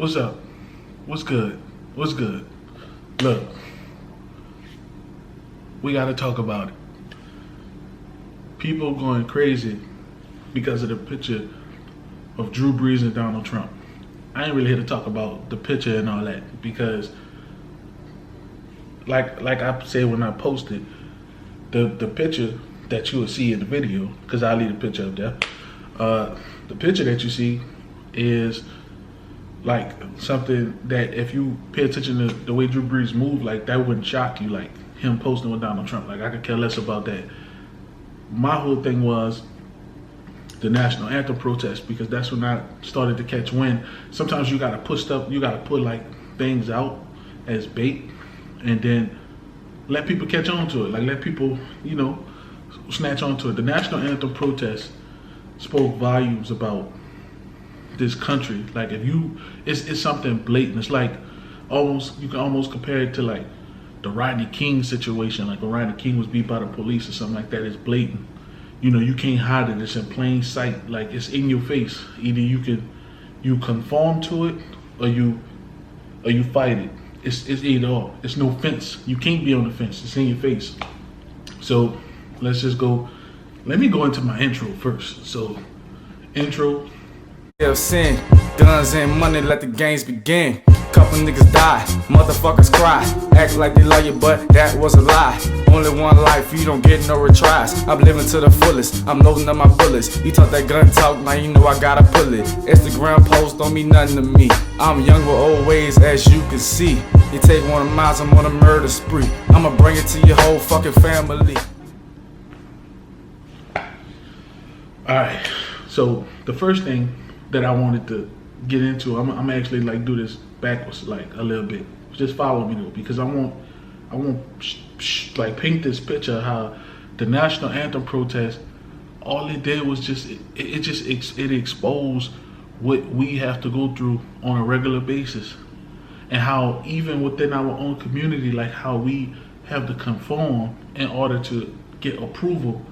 What's up? What's good? What's good? Look, we got to talk about it. People going crazy because of the picture of Drew Brees and Donald Trump. I ain't really here to talk about the picture and all that because, like I said when I posted, the picture that you will see in the video, because I'll leave the picture up there. The picture that you see is like something that if you pay attention to the way Drew Brees moved, like that wouldn't shock you, like him posting with Donald Trump. Like I could care less about that. My whole thing was the national anthem protest, because that's when I started to catch wind. Sometimes you gotta put stuff, you gotta put like things out as bait and then let people catch on to it. Like let people, you know, snatch onto it. The national anthem protest spoke volumes about this country. Like if you, it's something blatant. It's like almost, you can almost compare it to like the Rodney King situation. Like when Rodney King was beat by the police or something like that. It's blatant. You know, you can't hide it. It's in plain sight. Like it's in your face. Either you conform to it or you fight it. It's either or. It's no fence. You can't be on the fence. It's in your face. So let's just go. Let me go into my intro first. So intro. Sin, guns and money, let the games begin. Couple niggas die, motherfuckers cry. Act like they love you, but that was a lie. Only one life, you don't get no retries. I'm living to the fullest, I'm loading up my bullets. He talk that gun talk, now you know I gotta pull it. Instagram post don't mean nothing to me. I'm young with old ways, as you can see. You take one of mine, I'm on a murder spree. I'ma bring it to your whole fucking family. Alright, so the first thing that I wanted to get into, I'm actually like do this backwards like a little bit. Just follow me though, because I want like paint this picture of how the national anthem protest, all it did was just it exposed what we have to go through on a regular basis, and how even within our own community, like how we have to conform in order to get approval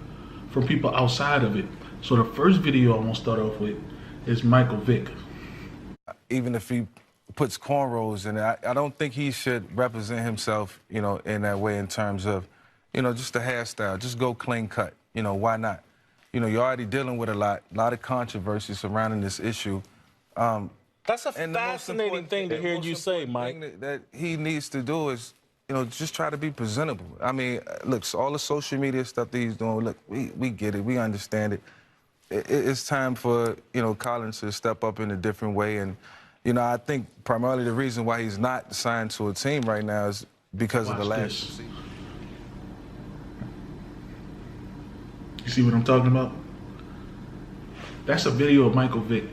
from people outside of it. So the first video I want to start off with is Michael Vick. Even if he puts cornrows in it, I don't think he should represent himself, you know, in that way in terms of, you know, just the hairstyle. Just go clean cut. You know, why not? You know, you're already dealing with a lot of controversy surrounding this issue. That's a fascinating thing to hear you say, Mike. That he needs to do is, you know, just try to be presentable. I mean, look, all the social media stuff that he's doing, look, we get it, we understand it. It's time for, you know, Collins to step up in a different way. And, you know, I think primarily the reason why he's not signed to a team right now is because of the last season. You see what I'm talking about? That's a video of Michael Vick.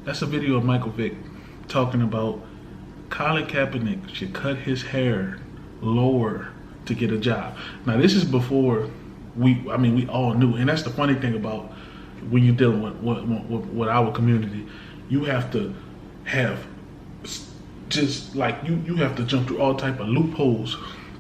That's a video of Michael Vick talking about Colin Kaepernick should cut his hair lower to get a job. Now, this is before we all knew, and that's the funny thing about when you're dealing with our community. You have to have just like you have to jump through all type of loopholes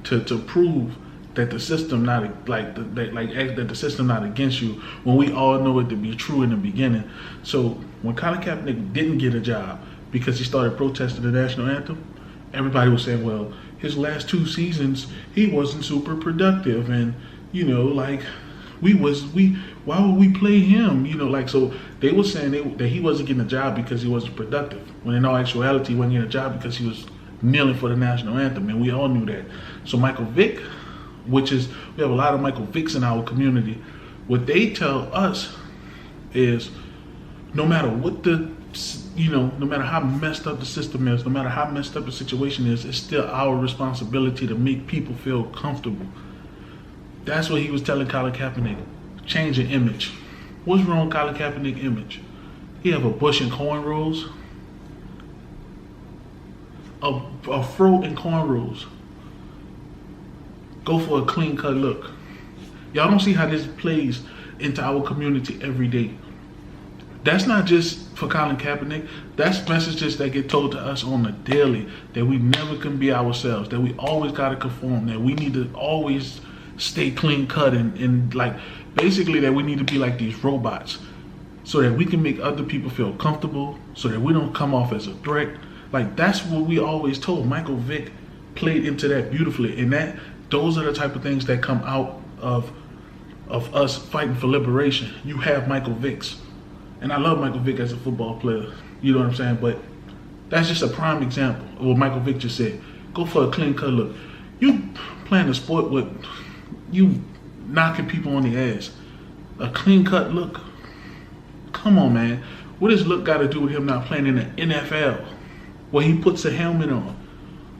to prove that the system that the system not against you, when we all know it to be true in the beginning. So when Colin Kaepernick didn't get a job because he started protesting the national anthem, everybody was saying, well, his last 2 seasons he wasn't super productive, and you know, like why would we play him? You know, like, so they were saying that he wasn't getting a job because he wasn't productive, when in all actuality he wasn't getting a job because he was kneeling for the national anthem, and we all knew that. So Michael Vick, we have a lot of Michael Vicks in our community, what they tell us is no matter what no matter how messed up the system is, no matter how messed up the situation is, it's still our responsibility to make people feel comfortable. That's what he was telling Colin Kaepernick. Change your image. What's wrong with Colin Kaepernick's image? He have a bush and cornrows. A fro and cornrows. Go for a clean cut look. Y'all don't see how this plays into our community every day. That's not just for Colin Kaepernick. That's messages that get told to us on the daily, that we never can be ourselves, that we always got to conform, that we need to always stay clean cut, and like basically that we need to be like these robots. so that we can make other people feel comfortable, so that we don't come off as a threat. Like, that's what we always told. Michael Vick played into that beautifully, and those are the type of things that come out of us fighting for liberation. You have Michael Vicks, and I love Michael Vick as a football player. You know what I'm saying? But that's just a prime example of what Michael Vick just said. Go for a clean cut look. You playing a sport with you knocking people on the ass. A clean cut look. Come on, man. What does look got to do with him not playing in the NFL, where he puts a helmet on?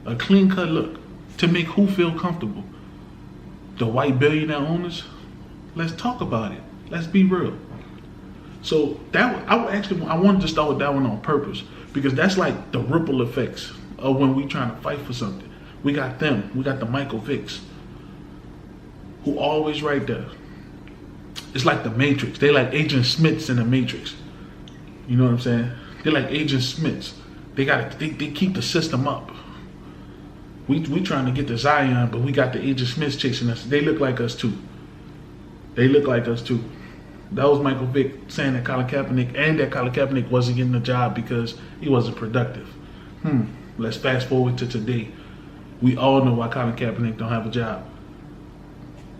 A clean cut look to make who feel comfortable? The white billionaire owners? Let's talk about it. Let's be real. So I wanted to start with that one on purpose, because that's like the ripple effects of when we trying to fight for something. We got them. We got the Michael Vicks, who always right there. It's like the Matrix. They like Agent Smiths in the Matrix. You know what I'm saying? They're like Agent Smiths. They keep the system up. We trying to get to Zion, but we got the Agent Smiths chasing us. They look like us too. That was Michael Vick saying that Colin Kaepernick wasn't getting the job because he wasn't productive. Let's fast forward to today. We all know why Colin Kaepernick don't have a job.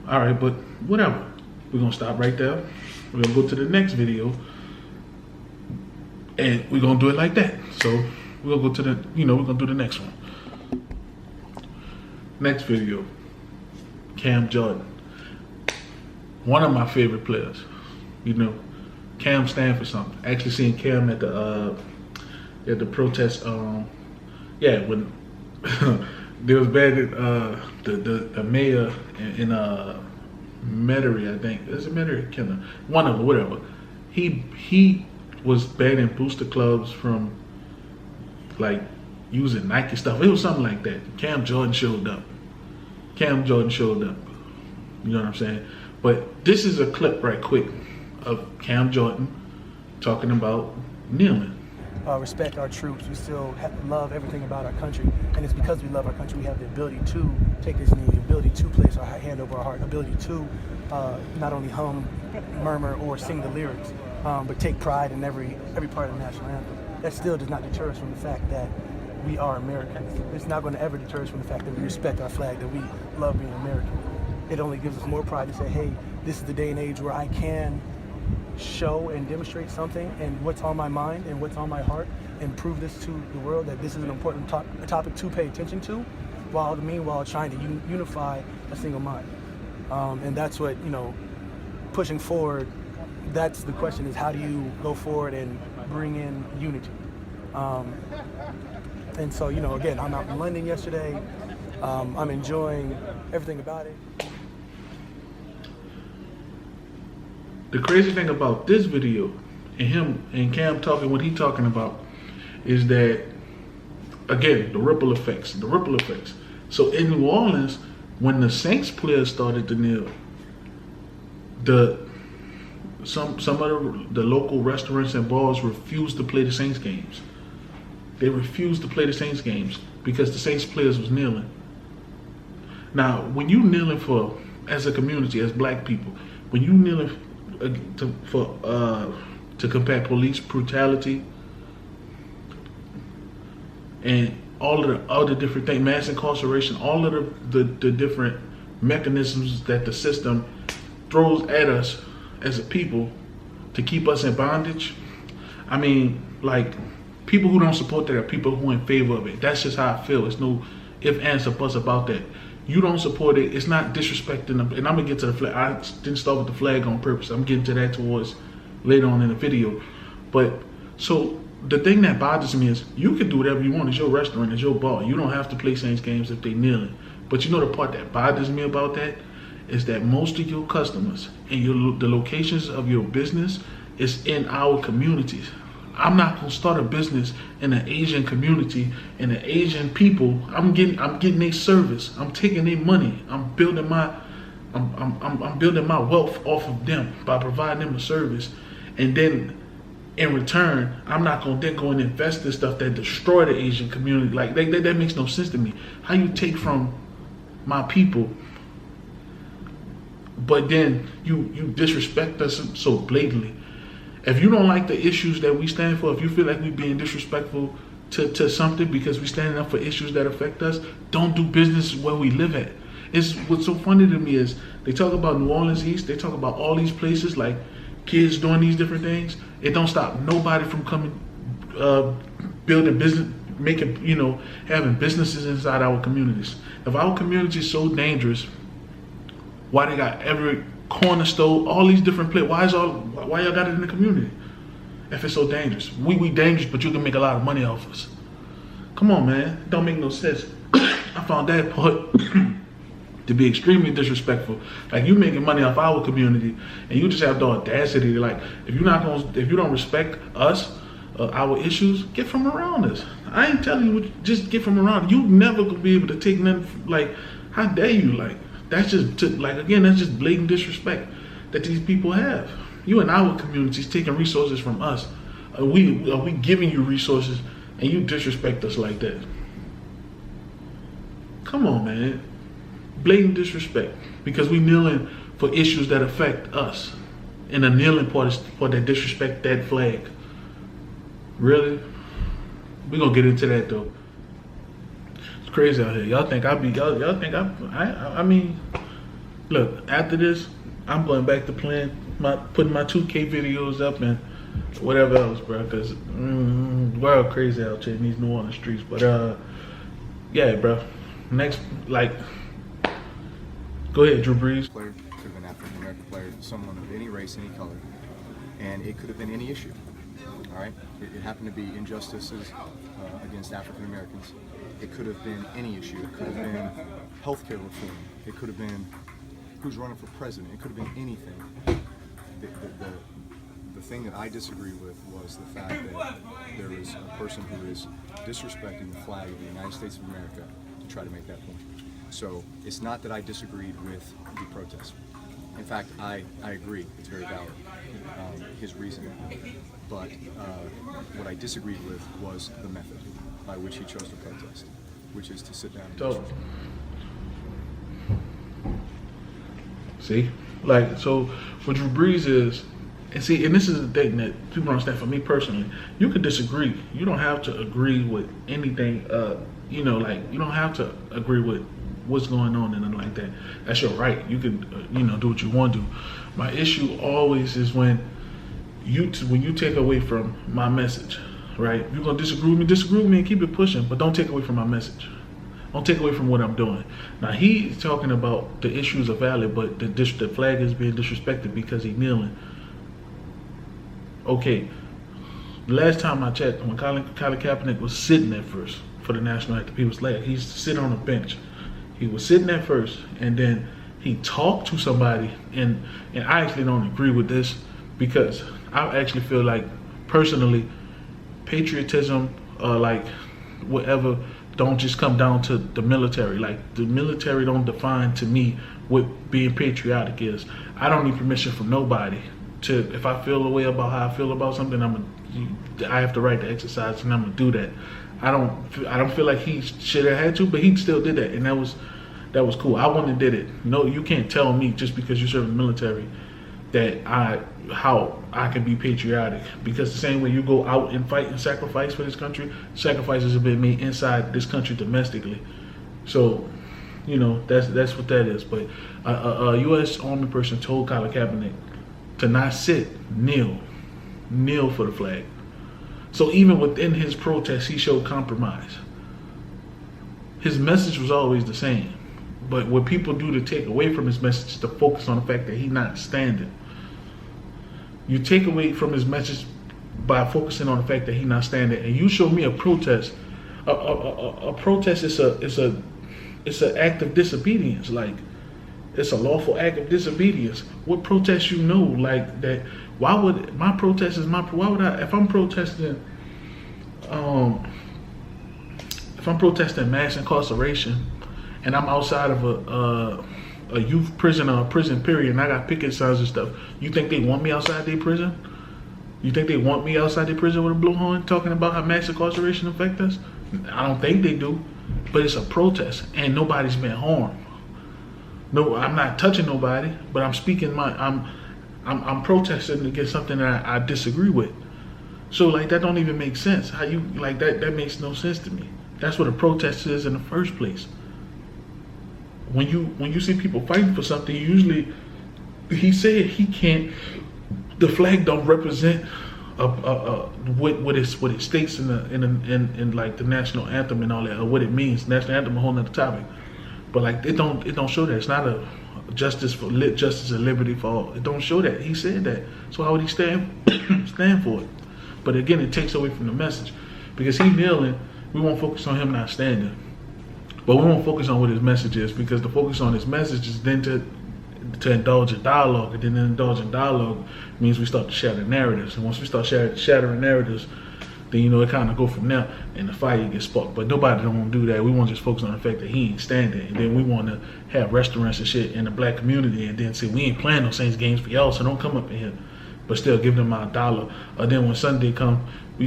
All right, but whatever. We're gonna stop right there. We're gonna go to the next video, and we're gonna do it like that. So we'll go to we're gonna do the next one. Next video, Cam Jordan. One of my favorite players. You know, Cam stand for something. Actually seeing Cam at the protest, when there was bad the mayor in Metairie, I think. Is it Metairie? Kenner? One of them, whatever. He was banning booster clubs from like using Nike stuff. It was something like that. Cam Jordan showed up. You know what I'm saying? But this is a clip right quick of Cam Jordan talking about kneeling. Respect our troops. We still love everything about our country, and it's because we love our country we have the ability to take this knee, the ability to place our hand over our heart, ability to not only hum, murmur, or sing the lyrics, but take pride in every part of the national anthem. That still does not deter us from the fact that we are Americans. It's not going to ever deter us from the fact that we respect our flag, that we love being American. It only gives us more pride to say, hey, this is the day and age where I can show and demonstrate something and what's on my mind and what's on my heart, and prove this to the world that this is an important topic to pay attention to, while meanwhile trying to unify a single mind. And that's what, pushing forward, that's the question, is how do you go forward and bring in unity? And so, again, I'm out in London yesterday. I'm enjoying everything about it. The crazy thing about this video and him and Cam talking, what he talking about, is that, again, the ripple effects. So in New Orleans, when the Saints players started to kneel, some of the local restaurants and bars refused to play the Saints games. They refused to play the Saints games because the Saints players was kneeling. Now, when you kneeling for, as a community, as black people, when you kneeling to combat police brutality and all of the other different things, mass incarceration, all of the different mechanisms that the system throws at us as a people to keep us in bondage. I mean, like, people who don't support that are people who are in favor of it. That's just how I feel. It's no ifs, ands, or buts about that. You don't support it, it's not disrespecting them. And I'm gonna get to the flag. I didn't start with the flag on purpose. I'm getting to that towards later on in the video. But so the thing that bothers me is you can do whatever you want. It's your restaurant, it's your bar. You don't have to play Saints games if they kneeling. But you know the part that bothers me about that is that most of your customers and the locations of your business is in our communities. I'm not gonna start a business in an Asian community and the Asian people. I'm getting their service. I'm taking their money. I'm building my wealth off of them by providing them a service, and then in return, I'm not gonna then go and invest in stuff that destroy the Asian community. Like that makes no sense to me. How you take from my people, but then you disrespect us so blatantly. If you don't like the issues that we stand for, if you feel like we being disrespectful to something because we standing up for issues that affect us, don't do business where we live at. It's what's so funny to me is they talk about New Orleans East, they talk about all these places like kids doing these different things. It don't stop nobody from coming, building business, making, having businesses inside our communities. If our community is so dangerous, why they got every corner store, all these different places? Why y'all got it in the community? If it's so dangerous, we dangerous, but you can make a lot of money off us. Come on, man, it don't make no sense. I found that part to be extremely disrespectful. Like, you making money off our community, and you just have the audacity to, like, if you don't respect us, our issues, get from around us. I ain't telling you, just get from around. You never gonna be able to take nothing. Like, how dare you? Like, that's just that's just blatant disrespect that these people have. You and our communities taking resources from us. Are we giving you resources and you disrespect us like that? Come on, man. Blatant disrespect because we kneeling for issues that affect us, and the kneeling part is for that disrespect that flag. Really? We're gonna get into that though. It's crazy out here. Y'all think I mean, look, after this, I'm going back to putting my 2K videos up and whatever else, bro, because world crazy out here in these New Orleans streets. But yeah, bro. Next, like, go ahead, Drew Brees. Player could have been African American player, someone of any race, any color, and it could have been any issue. All right, it happened to be injustices against African Americans. It could have been any issue. It could have been healthcare reform. It could have been who's running for president. It could have been anything. The thing that I disagree with was the fact that there is a person who is disrespecting the flag of the United States of America to try to make that point. So it's not that I disagreed with the protest. In fact, I agree. It's very valid, his reasoning. But what I disagreed with was the method by which he chose to protest, which is to sit down and see, like, so what Drew Brees is, and this is the thing that people don't understand. For me personally, you could disagree. You don't have to agree with anything. You don't have to agree with what's going on and nothing like that. That's your right. You can, do what you want to do. My issue always is when you take away from my message, right? If you're gonna disagree with me and keep it pushing, but don't take away from my message. Don't take away from what I'm doing. Now, he's talking about the issues are valid, but the flag is being disrespected because he's kneeling. Okay, last time I checked, when Colin Kaepernick was sitting at first for the national anthem, he's sitting on a bench. He was sitting at first, and then he talked to somebody, and I actually don't agree with this because I actually feel like, personally, patriotism, like whatever, don't just come down to the military. Like, the military don't define to me what being patriotic is. I don't need permission from nobody to, if I feel a way about how I feel about something, I have the right to exercise, and I'm gonna do that. I don't feel like he should have had to, but he still did that, and that was cool. I wouldn't have did it. No, you can't tell me just because you serve in the military that how I can be patriotic, because the same way you go out and fight and sacrifice for this country, sacrifices have been made inside this country domestically. So, that's what that is. But a U.S. Army person told Colin Kaepernick to not kneel for the flag. So even within his protest, he showed compromise. His message was always the same. But what people do to take away from his message is to focus on the fact that he's not standing. You take away from his message by focusing on the fact that he's not standing, and you show me a protest. A protest is an act of disobedience. Like, it's a lawful act of disobedience. What protest like that? Why would my protest is my? Why would I? If I'm protesting mass incarceration, and I'm outside of a youth prison or a prison period, and I got picket signs and stuff, you think they want me outside their prison? You think they want me outside their prison with a blowhorn talking about how mass incarceration affects us? I don't think they do, but it's a protest, and nobody's been harmed. No, I'm not touching nobody, but I'm speaking I'm I'm protesting against something that I disagree with. So like that don't even make sense. How you like that? That makes no sense to me. That's what a protest is in the first place. When you see people fighting for something, usually he said he can't. The flag don't represent what it states in like the national anthem and all that, or what it means. National anthem, a whole nother topic. But like it don't show that. It's not a justice and liberty for all. It don't show that. He said that. So how would he stand for it? But again, it takes away from the message, because he kneeling. We won't focus on him not standing, but we won't focus on what his message is, because the focus on his message is then to indulge in dialogue, and then indulge in dialogue means we start to shatter narratives, and once we start shattering narratives, then it kind of go from there, and the fire gets sparked. But nobody don't want to do that. We want to just focus on the fact that he ain't standing, and then we want to have restaurants and shit in the black community, and then say we ain't playing no Saints games for y'all, so don't come up in here, but still give them our dollar. Or then when Sunday come, we,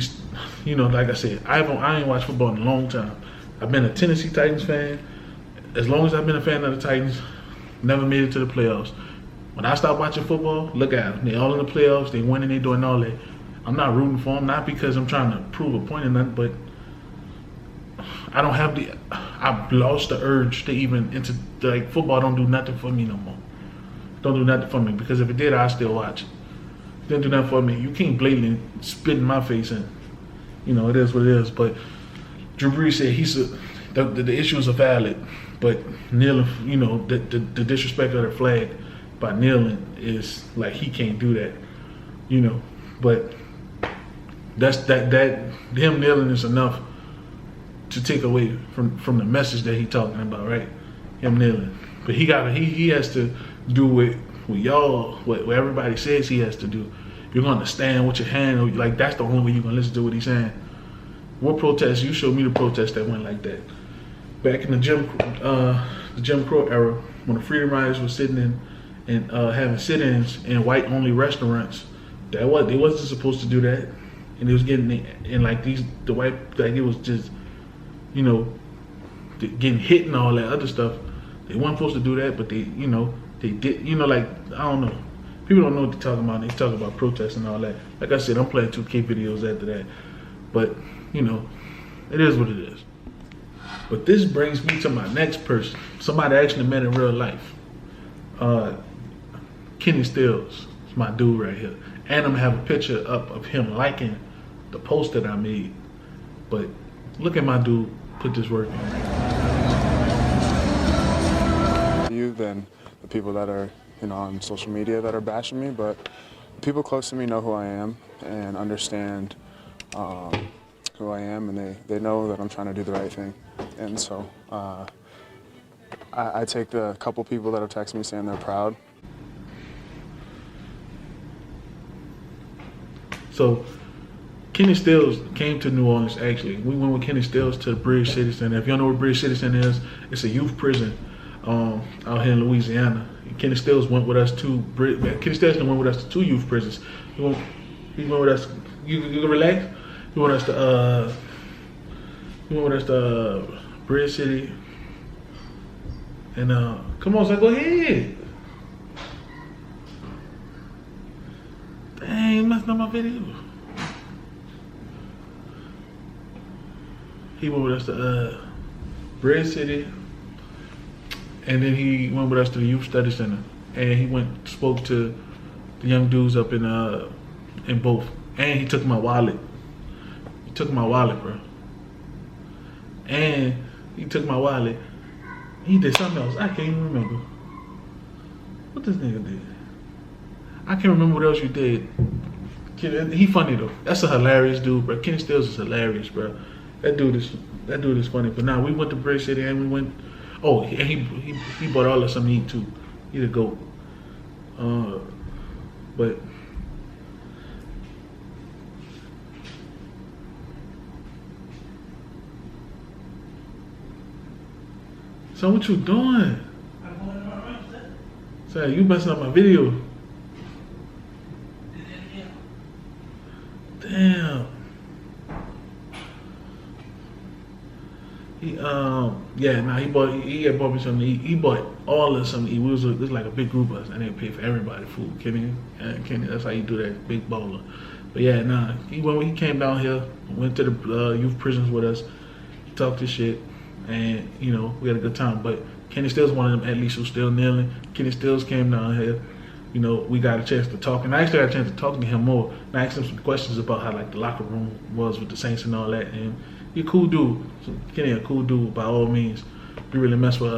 like I said, I ain't watched football in a long time. I've been a Tennessee Titans fan as long as I've been a fan of the Titans. Never made it to the playoffs. When I stopped watching football, look at them. They all in the playoffs. They winning. They doing all that. I'm not rooting for them, not because I'm trying to prove a point or nothing, but I don't have I've lost the urge to even like football. Don't do nothing for me no more. Don't do nothing for me, because if it did, I'd still watch it. Didn't do nothing for me. You can't blatantly spit in my face, and it is what it is. But Drew Brees said the issues are valid, but kneeling, the disrespect of the flag by kneeling is like he can't do that, But that's that him kneeling is enough to take away from the message that he talking about, right? Him kneeling, but he has to do what y'all, what everybody says he has to do. You're gonna stand with your hand, like that's the only way you're gonna listen to what he's saying. What protest? You showed me the protest that went like that. Back in the Jim Crow era, when the Freedom Riders were sitting in and having sit-ins in white-only restaurants, they wasn't supposed to do that, and it was getting in like the white, like it was just, getting hit and all that other stuff. They weren't supposed to do that, but they did, like I don't know. People don't know what they're talking about. They talk about protests and all that. Like I said, I'm playing 2K videos after that, but it is what it is. But this brings me to my next person, somebody I actually met in real life. Kenny Stills is my dude right here. And I'm gonna have a picture up of him liking the post that I made. But look at my dude put this work in. You than the people that are, on social media that are bashing me, but people close to me know who I am and understand who I am, and they know that I'm trying to do the right thing. And so I take the couple people that have texted me saying they're proud. So Kenny Stills came to New Orleans, actually. We went with Kenny Stills to Bridge City Center. If you don't know what Bridge City Center is, it's a youth prison out here in Louisiana. Kenny Stills went with us to two youth prisons. He went with us. You can relax. He went with us to Bridge City. And come on, son, go ahead. Dang, messing up my video. He went with us to Bridge City, and then he went with us to the Youth Study Center, and he spoke to the young dudes up in both, and he took my wallet. He took my wallet, bro. And he took my wallet. He did something else. I can't even remember what this nigga did. I can't remember what else you did. He funny though. That's a hilarious dude, bro. Kenny Stills is hilarious, bro. That dude is funny. But now we went to Bridge City and we went. Oh, and he bought all us something to eat too. He's a goat. But so what you doing? So you messing up my video. Damn. He had bought me something to eat. He bought all of something to eat. It was like a big group of us, and they paid for everybody food. Kenny, that's how you do that, big baller. But yeah, he came down here, went to the youth prisons with us, he talked his shit, and we had a good time. But Kenny Stills one of them athletes who's still kneeling. Kenny Stills came down here. We got a chance to talk, and I actually got a chance to talk to him more. And I asked him some questions about how the locker room was with the Saints and all that. And he a cool dude. So Kenny a cool dude by all means. We really mess with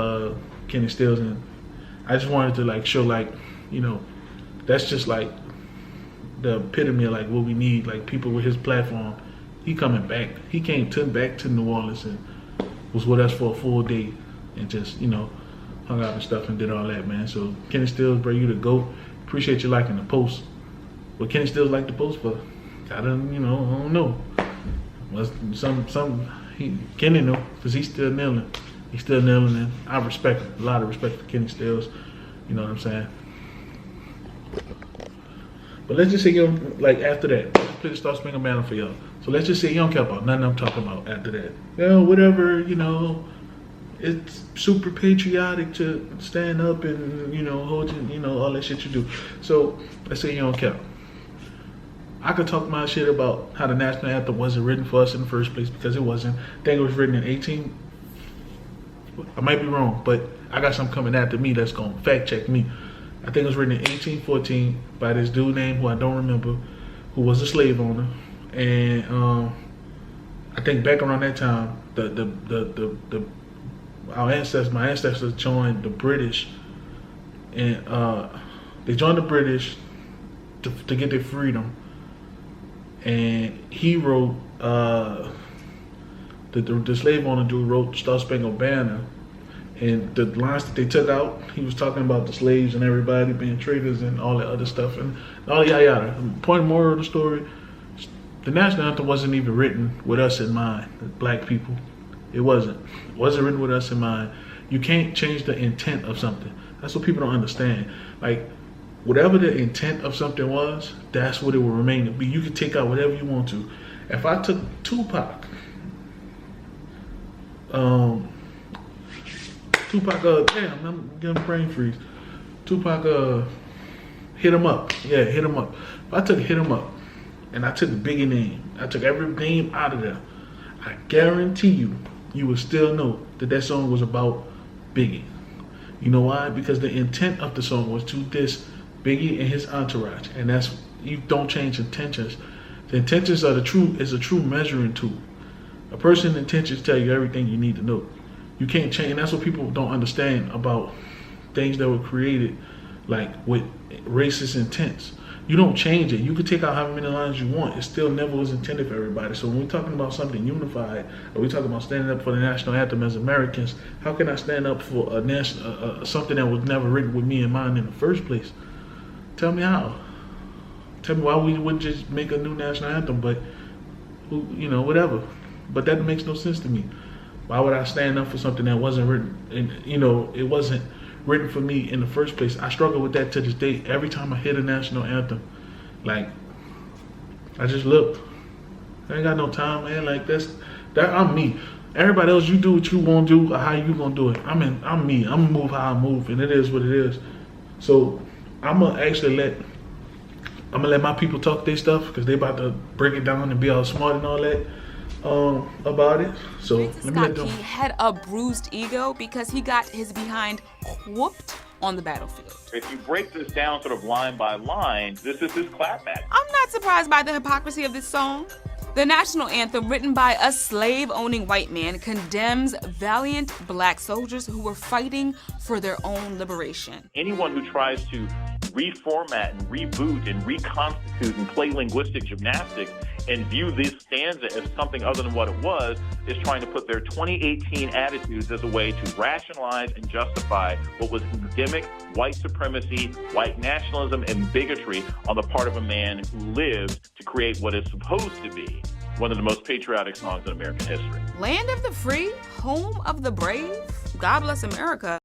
Kenny Stills, and I just wanted to show that's just the epitome of what we need, people with his platform. He coming back. He came back to New Orleans and was with us for a full day and just hung out and stuff and did all that, man. So Kenny Stills, bro, you the GOAT. Appreciate you liking the post. What Kenny Stills like the post for? I don't know. Kenny know, because he's still kneeling. He's still kneeling, and I respect him. A lot of respect for Kenny Stills. You know what I'm saying? But let's just say after that, let's play the Star Spangled Banner for y'all. So let's just say you don't care about nothing I'm talking about after that. Whatever, it's super patriotic to stand up and, hold all that shit you do. So let's say you don't care. I could talk my shit about how the national anthem wasn't written for us in the first place, because it wasn't. I think it was written in I might be wrong, but I got something coming after me that's going to fact check me. I think it was written in 1814 by this dude named, who I don't remember, who was a slave owner. And I think back around that time, my ancestors joined the British, and they joined the British to get their freedom. And he wrote, the slave owner dude wrote Star Spangled Banner, and the lines that they took out, he was talking about the slaves and everybody being traitors and all that other stuff and all yada yada. Point moral of the story: the national anthem wasn't even written with us in mind, black people. It wasn't written with us in mind. You can't change the intent of something. That's what people don't understand. Whatever the intent of something was, that's what it will remain to be. You can take out whatever you want to. If I took Tupac, I'm getting brain freeze. Tupac, Hit 'Em Up. Yeah, Hit 'Em Up. If I took Hit 'Em Up and I took the Biggie name, I took every name out of there, I guarantee you would still know that song was about Biggie. You know why? Because the intent of the song was to diss Biggie and his entourage, and you don't change intentions. The intentions are is a true measuring tool. A person's intentions tell you everything you need to know. You can't change, and that's what people don't understand about things that were created with racist intents. You don't change it. You can take out however many lines you want. It still never was intended for everybody. So when we're talking about something unified, or we're talking about standing up for the national anthem as Americans, how can I stand up for something that was never written with me in mind in the first place? Tell me how. Tell me why we wouldn't just make a new national anthem, but whatever. But that makes no sense to me. Why would I stand up for something that wasn't written? And it wasn't written for me in the first place. I struggle with that to this day. Every time I hear the national anthem, I just look. I ain't got no time, man. I'm me. Everybody else, you do what you want to do, or how you gonna do it. I'm me. I'm gonna move how I move, and it is what it is. So I'm gonna let my people talk their stuff, because they about to break it down and be all smart and all that about it. So let me let them. He had a bruised ego because he got his behind whooped on the battlefield. If you break this down sort of line by line, this is his clapback. I'm not surprised by the hypocrisy of this song. The national anthem, written by a slave-owning white man, condemns valiant black soldiers who were fighting for their own liberation. Anyone who tries to reformat and reboot and reconstitute and play linguistic gymnastics and view this stanza as something other than what it was is trying to put their 2018 attitudes as a way to rationalize and justify what was endemic white supremacy, white nationalism, and bigotry on the part of a man who lived to create what is supposed to be one of the most patriotic songs in American history. Land of the free, home of the brave, God bless America.